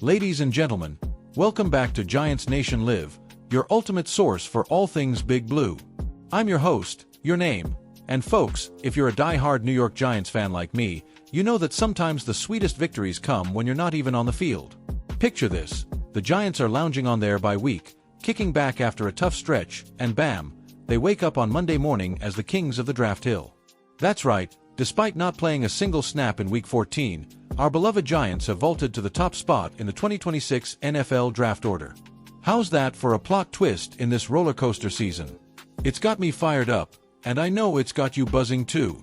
Ladies and gentlemen, welcome back to Giants Nation Live, your ultimate source for all things Big Blue. I'm your host, your name, and folks, if you're a die-hard New York Giants fan like me, you know that sometimes the sweetest victories come when you're not even on the field. Picture this, the Giants are lounging on their bye week, kicking back after a tough stretch, and bam, they wake up on Monday morning as the kings of the draft hill. That's right, despite not playing a single snap in Week 14, our beloved Giants have vaulted to the top spot in the 2026 NFL draft order. How's that for a plot twist in this roller coaster season? It's got me fired up, and I know it's got you buzzing too.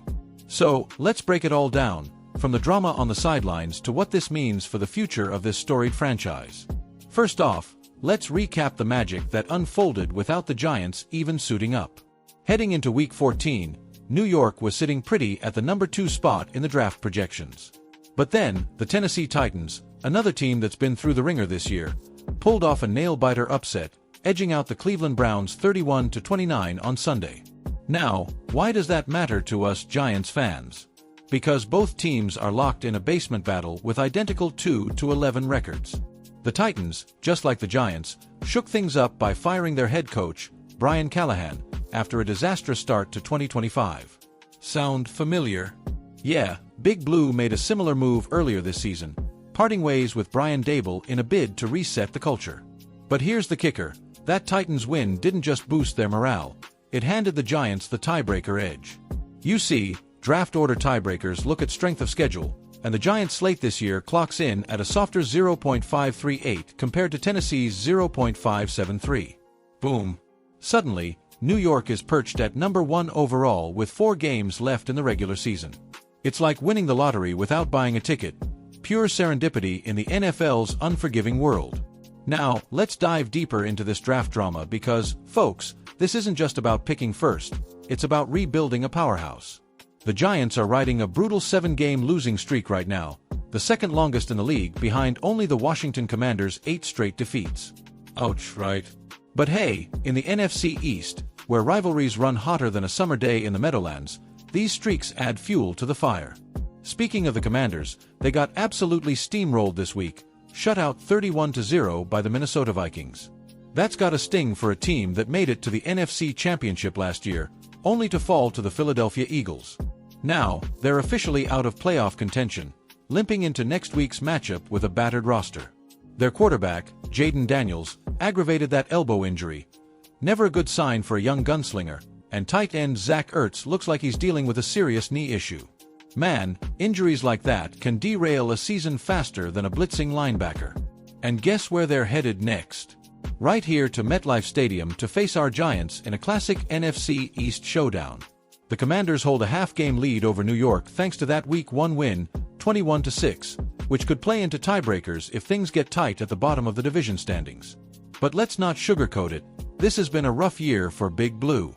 So, let's break it all down, from the drama on the sidelines to what this means for the future of this storied franchise. First off, let's recap the magic that unfolded without the Giants even suiting up. Heading into Week 14, New York was sitting pretty at the number 2 spot in the draft projections. But then, the Tennessee Titans, another team that's been through the ringer this year, pulled off a nail-biter upset, edging out the Cleveland Browns 31-29 on Sunday. Now, why does that matter to us Giants fans? Because both teams are locked in a basement battle with identical 2-11 records. The Titans, just like the Giants, shook things up by firing their head coach, Brian Callahan, after a disastrous start to 2025. Sound familiar? Yeah, Big Blue made a similar move earlier this season, parting ways with Brian Daboll in a bid to reset the culture. But here's the kicker, that Titans win didn't just boost their morale, it handed the Giants the tiebreaker edge. You see, draft order tiebreakers look at strength of schedule, and the Giants' slate this year clocks in at a softer 0.538 compared to Tennessee's 0.573. Boom. Suddenly, New York is perched at number 1 overall with 4 games left in the regular season. It's like winning the lottery without buying a ticket, pure serendipity in the NFL's unforgiving world. Now, let's dive deeper into this draft drama because, folks, this isn't just about picking first, it's about rebuilding a powerhouse. The Giants are riding a brutal 7-game losing streak right now, the second longest in the league behind only the Washington Commanders' 8 straight defeats. Ouch, right? But hey, in the NFC East, where rivalries run hotter than a summer day in the Meadowlands, these streaks add fuel to the fire. Speaking of the Commanders, they got absolutely steamrolled this week, shut out 31-0 by the Minnesota Vikings. That's got a sting for a team that made it to the NFC Championship last year, only to fall to the Philadelphia Eagles. Now, they're officially out of playoff contention, limping into next week's matchup with a battered roster. Their quarterback, Jaden Daniels, aggravated that elbow injury. Never a good sign for a young gunslinger, and tight end Zach Ertz looks like he's dealing with a serious knee issue. Man, injuries like that can derail a season faster than a blitzing linebacker. And guess where they're headed next? Right here to MetLife Stadium to face our Giants in a classic NFC East showdown. The Commanders hold a half-game lead over New York thanks to that Week 1 win, 21-6, which could play into tiebreakers if things get tight at the bottom of the division standings. But let's not sugarcoat it, this has been a rough year for Big Blue.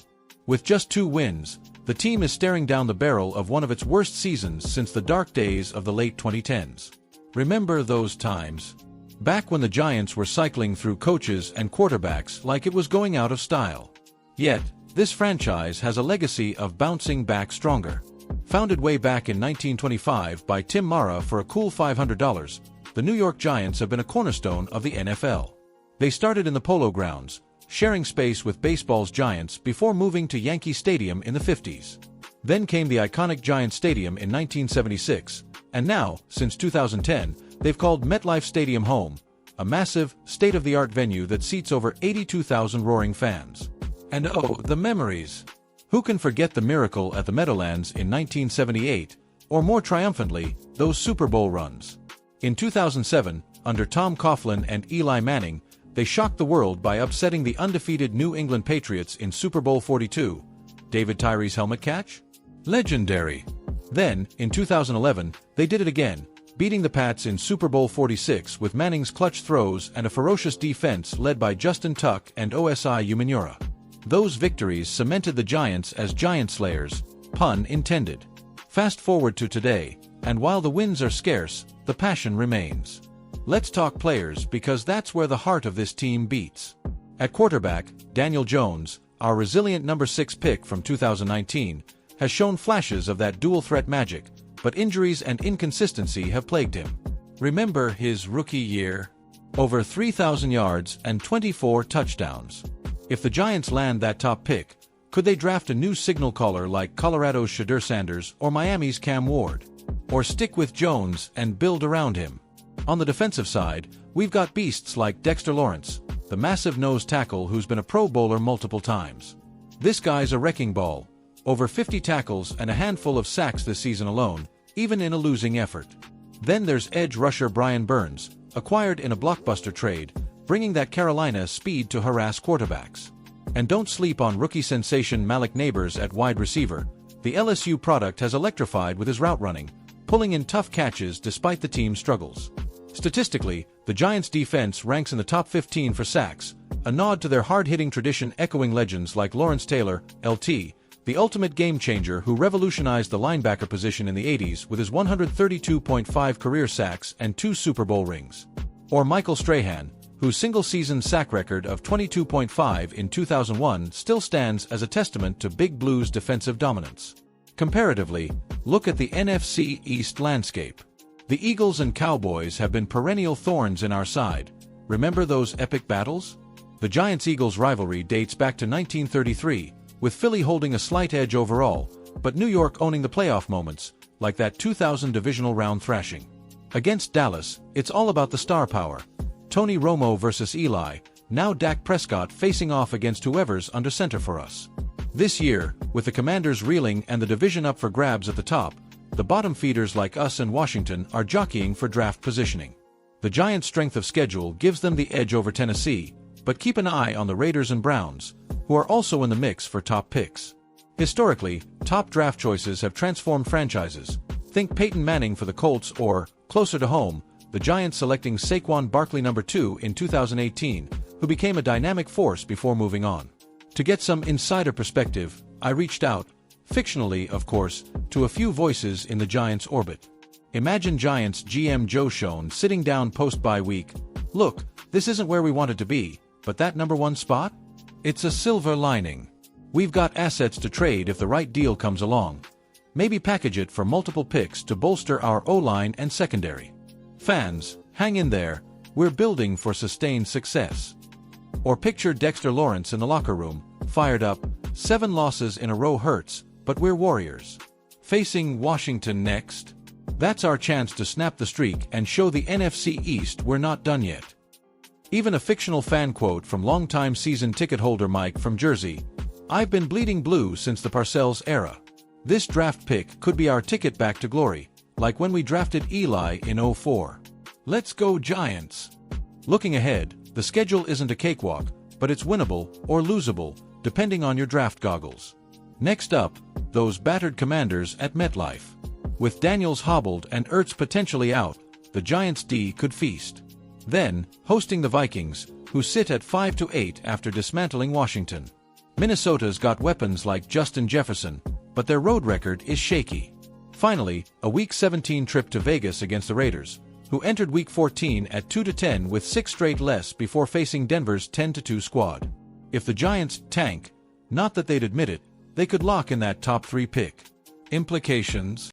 With just 2 wins, the team is staring down the barrel of one of its worst seasons since the dark days of the late 2010s. Remember those times? Back when the Giants were cycling through coaches and quarterbacks like it was going out of style. Yet, this franchise has a legacy of bouncing back stronger. Founded way back in 1925 by Tim Mara for a cool $500, the New York Giants have been a cornerstone of the NFL. They started in the Polo Grounds, sharing space with baseball's Giants before moving to Yankee Stadium in the 50s. Then came the iconic Giant Stadium in 1976, and now, since 2010, they've called MetLife Stadium home, a massive, state-of-the-art venue that seats over 82,000 roaring fans. And oh, the memories! Who can forget the miracle at the Meadowlands in 1978, or more triumphantly, those Super Bowl runs? In 2007, under Tom Coughlin and Eli Manning, they shocked the world by upsetting the undefeated New England Patriots in Super Bowl 42. David Tyree's helmet catch? Legendary. Then, in 2011, they did it again, beating the Pats in Super Bowl 46 with Manning's clutch throws and a ferocious defense led by Justin Tuck and Osi Umenyiora. Those victories cemented the Giants as Giant Slayers, pun intended. Fast forward to today, and while the wins are scarce, the passion remains. Let's talk players because that's where the heart of this team beats. At quarterback, Daniel Jones, our resilient number 6 pick from 2019, has shown flashes of that dual-threat magic, but injuries and inconsistency have plagued him. Remember his rookie year? over 3,000 yards and 24 touchdowns. If the Giants land that top pick, could they draft a new signal caller like Colorado's Shedeur Sanders or Miami's Cam Ward? Or stick with Jones and build around him? On the defensive side, we've got beasts like Dexter Lawrence, the massive nose tackle who's been a Pro Bowler multiple times. This guy's a wrecking ball, over 50 tackles and a handful of sacks this season alone, even in a losing effort. Then there's edge rusher Brian Burns, acquired in a blockbuster trade, bringing that Carolina speed to harass quarterbacks. And don't sleep on rookie sensation Malik Neighbors at wide receiver. The LSU product has electrified with his route running, pulling in tough catches despite the team's struggles. Statistically, the Giants' defense ranks in the top 15 for sacks, a nod to their hard-hitting tradition echoing legends like Lawrence Taylor, LT, the ultimate game-changer who revolutionized the linebacker position in the 80s with his 132.5 career sacks and 2 Super Bowl rings. Or Michael Strahan, whose single-season sack record of 22.5 in 2001 still stands as a testament to Big Blue's defensive dominance. Comparatively, look at the NFC East landscape. The Eagles and Cowboys have been perennial thorns in our side. Remember those epic battles? The Giants-Eagles rivalry dates back to 1933, with Philly holding a slight edge overall, but New York owning the playoff moments, like that 2000 divisional round thrashing. Against Dallas, it's all about the star power. Tony Romo versus Eli, now Dak Prescott facing off against whoever's under center for us. This year, with the Commanders reeling and the division up for grabs at the top, the bottom feeders like us and Washington are jockeying for draft positioning. The Giants' strength of schedule gives them the edge over Tennessee, but keep an eye on the Raiders and Browns, who are also in the mix for top picks. Historically, top draft choices have transformed franchises. Think Peyton Manning for the Colts or, closer to home, the Giants selecting Saquon Barkley No. 2 in 2018, who became a dynamic force before moving on. To get some insider perspective, I reached out, fictionally of course, to a few voices in the Giants' orbit. Imagine Giants GM Joe Schoen sitting down post-bye week. Look, this isn't where we wanted to be, but that number 1 spot? It's a silver lining. We've got assets to trade if the right deal comes along. Maybe package it for multiple picks to bolster our O-line and secondary. Fans, hang in there, we're building for sustained success. Or picture Dexter Lawrence in the locker room, fired up, 7 losses in a row hurts, but we're Warriors. Facing Washington next? That's our chance to snap the streak and show the NFC East we're not done yet. Even a fictional fan quote from longtime season ticket holder Mike from Jersey, "I've been bleeding blue since the Parcells era. This draft pick could be our ticket back to glory, like when we drafted Eli in '04. Let's go Giants." Looking ahead, the schedule isn't a cakewalk, but it's winnable or losable, depending on your draft goggles. Next up, those battered Commanders at MetLife. With Daniels hobbled and Ertz potentially out, the Giants' D could feast. Then, hosting the Vikings, who sit at 5-8 after dismantling Washington. Minnesota's got weapons like Justin Jefferson, but their road record is shaky. Finally, a Week 17 trip to Vegas against the Raiders, who entered Week 14 at 2-10 with 6 straight less before facing Denver's 10-2 squad. If the Giants tank, not that they'd admit it, they could lock in that top 3 pick. Implications?